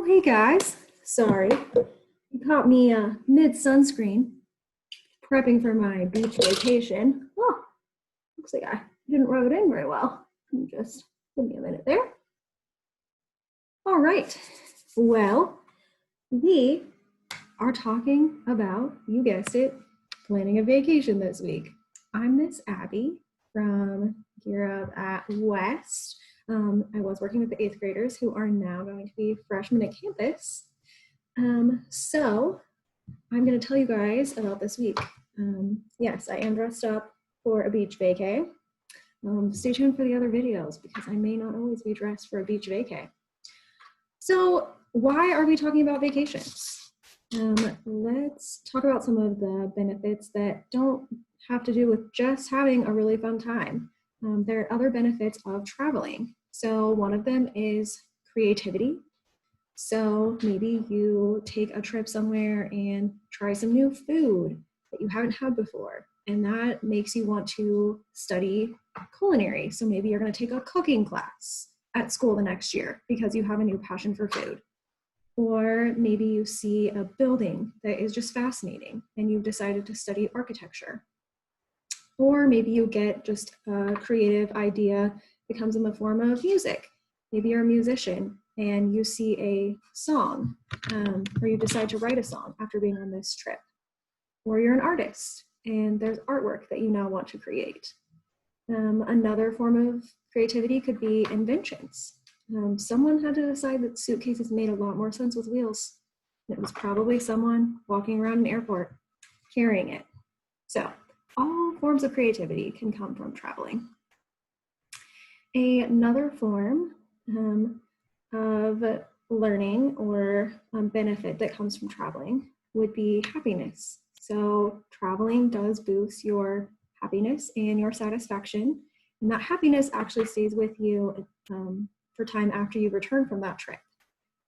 Hey guys, sorry. You caught me mid-sunscreen, prepping for my beach vacation. Oh, looks like I didn't rub it in very well. Just give me a minute there. All right, well, we are talking about, you guessed it, planning a vacation this week. I'm Miss Abby from Gear Up at West. I was working with the 8th graders who are now going to be freshmen at campus. So I'm going to tell you guys about this week. Yes, I am dressed up for a beach vacay. Stay tuned for the other videos because I may not always be dressed for a beach vacay. So why are we talking about vacations? Let's talk about some of the benefits that don't have to do with just having a really fun time. There are other benefits of traveling. So one of them is creativity. So maybe you take a trip somewhere and try some new food that you haven't had before, and that makes you want to study culinary. So maybe you're going to take a cooking class at school the next year because you have a new passion for food. Or maybe you see a building that is just fascinating and you've decided to study architecture. Or maybe you get just a creative idea that comes in the form of music. Maybe you're a musician and you see a song, or you decide to write a song after being on this trip. Or you're an artist and there's artwork that you now want to create. Another form of creativity could be inventions. Someone had to decide that suitcases made a lot more sense with wheels. It was probably someone walking around an airport carrying it. So all forms of creativity can come from traveling. Another form of learning or benefit that comes from traveling would be happiness. So traveling does boost your happiness and your satisfaction, and that happiness actually stays with you for time after you return from that trip.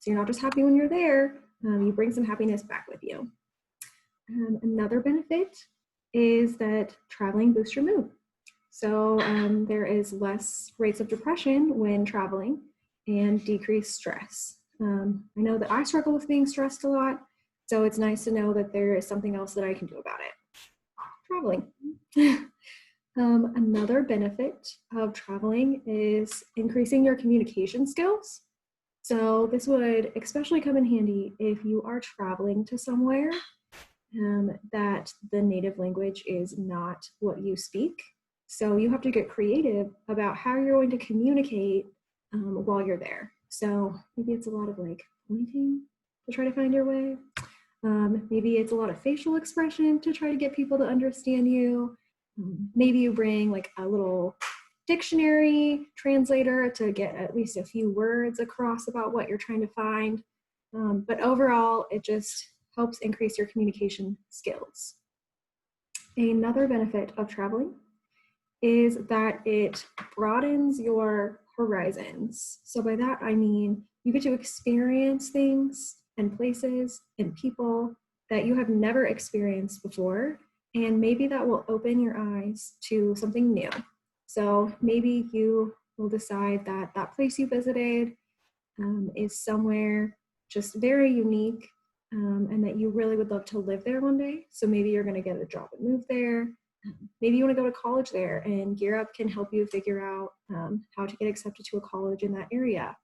So you're not just happy when you're there, you bring some happiness back with you. Another benefit is that traveling boosts your mood. So there is less rates of depression when traveling and decreased stress. I know that I struggle with being stressed a lot, so it's nice to know that there is something else that I can do about it. Traveling. Another benefit of traveling is increasing your communication skills. So this would especially come in handy if you are traveling to somewhere that the native language is not what you speak. So you have to get creative about how you're going to communicate while you're there. So maybe it's a lot of like pointing to try to find your way. Maybe it's a lot of facial expression to try to get people to understand you. Maybe you bring like a little dictionary translator to get at least a few words across about what you're trying to find. But overall, it just helps increase your communication skills. Another benefit of traveling is that it broadens your horizons. So by that, I mean you get to experience things and places and people that you have never experienced before, and maybe that will open your eyes to something new. So maybe you will decide that that place you visited is somewhere just very unique, and that you really would love to live there one day. So maybe you're going to get a job and move there. Maybe you want to go to college there, and Gear Up can help you figure out how to get accepted to a college in that area.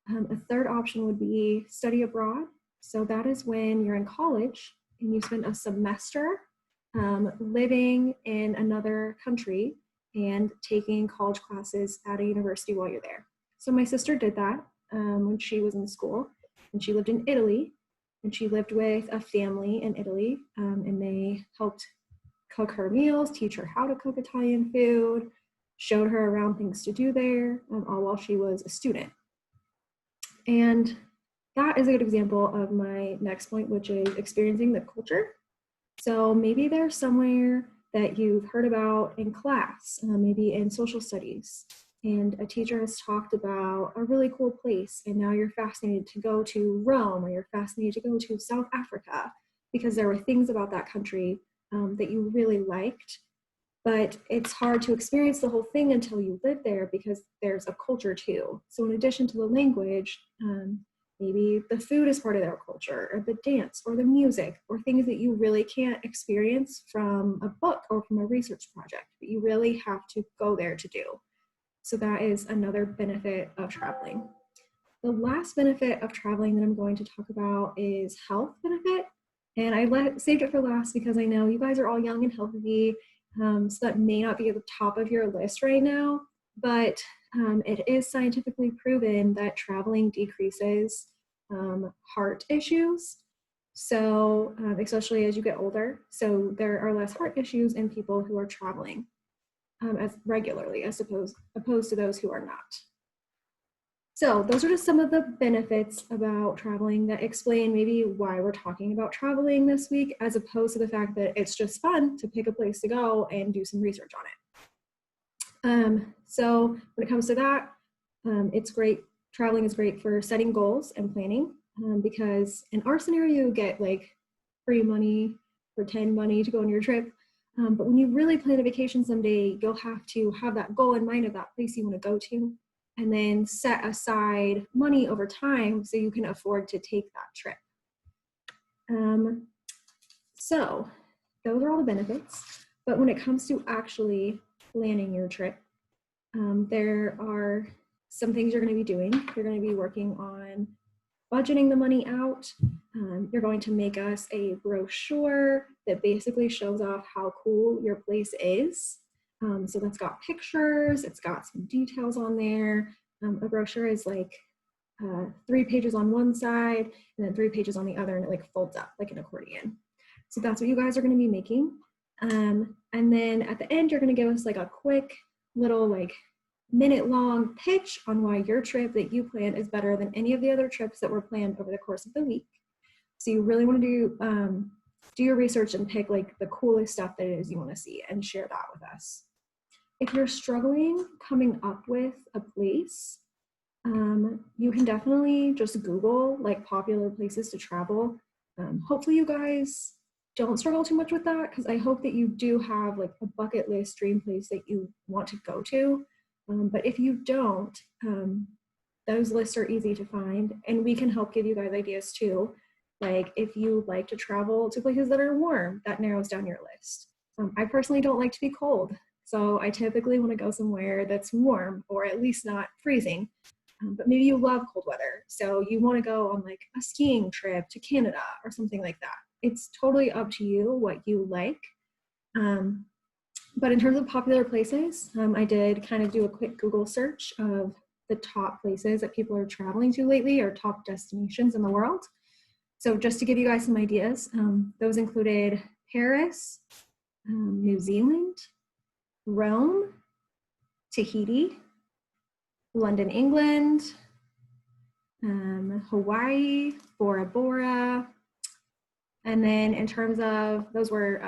A third option would be study abroad. So that is when you're in college and you spend a semester living in another country and taking college classes at a university while you're there. So my sister did that when she was in school, and she lived in Italy, and she lived with a family in Italy, and they helped cook her meals, teach her how to cook Italian food, showed her around things to do there, all while she was a student. And that is a good example of my next point, which is experiencing the culture. So maybe there's somewhere that you've heard about in class, maybe in social studies, and a teacher has talked about a really cool place, and now you're fascinated to go to Rome, or you're fascinated to go to South Africa because there were things about that country that you really liked. But it's hard to experience the whole thing until you live there because there's a culture too. So in addition to the language, Maybe the food is part of their culture, or the dance, or the music, or things that you really can't experience from a book or from a research project, but you really have to go there to do. So that is another benefit of traveling. The last benefit of traveling that I'm going to talk about is health benefit. And I saved it for last because I know you guys are all young and healthy, so that may not be at the top of your list right now, but it is scientifically proven that traveling decreases heart issues. So especially as you get older. So there are less heart issues in people who are traveling as regularly as opposed to those who are not. So those are just some of the benefits about traveling that explain maybe why we're talking about traveling this week, as opposed to the fact that it's just fun to pick a place to go and do some research on it. So when it comes to that, it's great. Traveling is great for setting goals and planning because in our scenario, you get like free money, pretend money to go on your trip. But when you really plan a vacation someday, you'll have to have that goal in mind of that place you want to go to, and then set aside money over time so you can afford to take that trip. So those are all the benefits. But when it comes to actually planning your trip, there are some things you're going to be doing. You're going to be working on budgeting the money out. You're going to make us a brochure that basically shows off how cool your place is. So that's got pictures, it's got some details on there. A brochure is like 3 pages on one side and then 3 pages on the other, and it like folds up like an accordion. So that's what you guys are going to be making. And then at the end, you're going to give us like a quick little like minute-long pitch on why your trip that you plan is better than any of the other trips that were planned over the course of the week. So you really want to do your research and pick like the coolest stuff that it is you want to see and share that with us. If you're struggling coming up with a place, you can definitely just Google like popular places to travel. Hopefully you guys don't struggle too much with that, because I hope that you do have like a bucket list dream place that you want to go to. But if you don't, those lists are easy to find, and we can help give you guys ideas too. Like if you like to travel to places that are warm, that narrows down your list. I personally don't like to be cold, so I typically want to go somewhere that's warm or at least not freezing. But maybe you love cold weather, so you want to go on like a skiing trip to Canada or something like that. It's totally up to you what you like. But in terms of popular places, I did kind of do a quick Google search of the top places that people are traveling to lately, or top destinations in the world. So just to give you guys some ideas, those included Paris, New Zealand, Rome, Tahiti, London, England, Hawaii, Bora Bora. And then in terms of, those were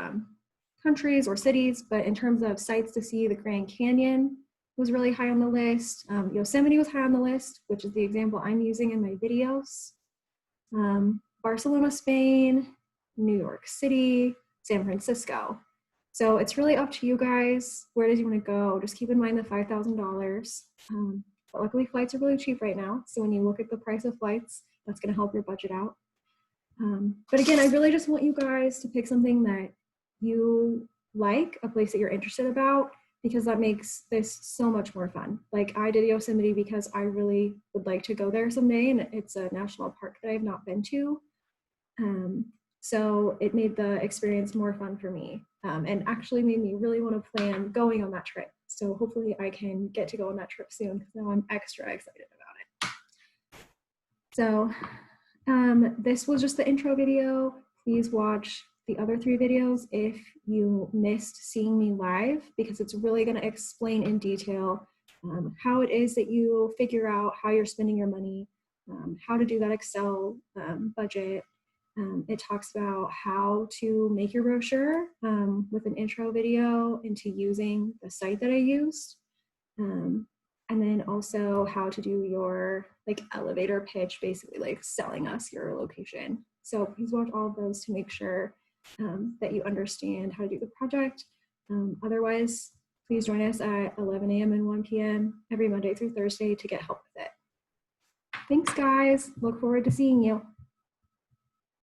countries or cities, but in terms of sites to see, the Grand Canyon was really high on the list. Yosemite was high on the list, which is the example I'm using in my videos. Barcelona, Spain, New York City, San Francisco. So it's really up to you guys where it is you want to go. Just keep in mind the $5,000. But luckily flights are really cheap right now. So when you look at the price of flights, that's going to help your budget out. But again, I really just want you guys to pick something that you like, a place that you're interested about, because that makes this so much more fun. Like I did Yosemite because I really would like to go there someday, and it's a national park that I've not been to. So it made the experience more fun for me, and actually made me really want to plan going on that trip. So hopefully I can get to go on that trip soon, because now I'm extra excited about it. So this was just the intro video. Please watch the other 3 videos if you missed seeing me live, because it's really going to explain in detail how it is that you figure out how you're spending your money, how to do that Excel budget. It talks about how to make your brochure with an intro video into using the site that I used. And then also how to do your like elevator pitch, basically like selling us your location. So please watch all of those to make sure that you understand how to do the project. Otherwise, please join us at 11 a.m. and 1 p.m. every Monday through Thursday to get help with it. Thanks, guys. Look forward to seeing you.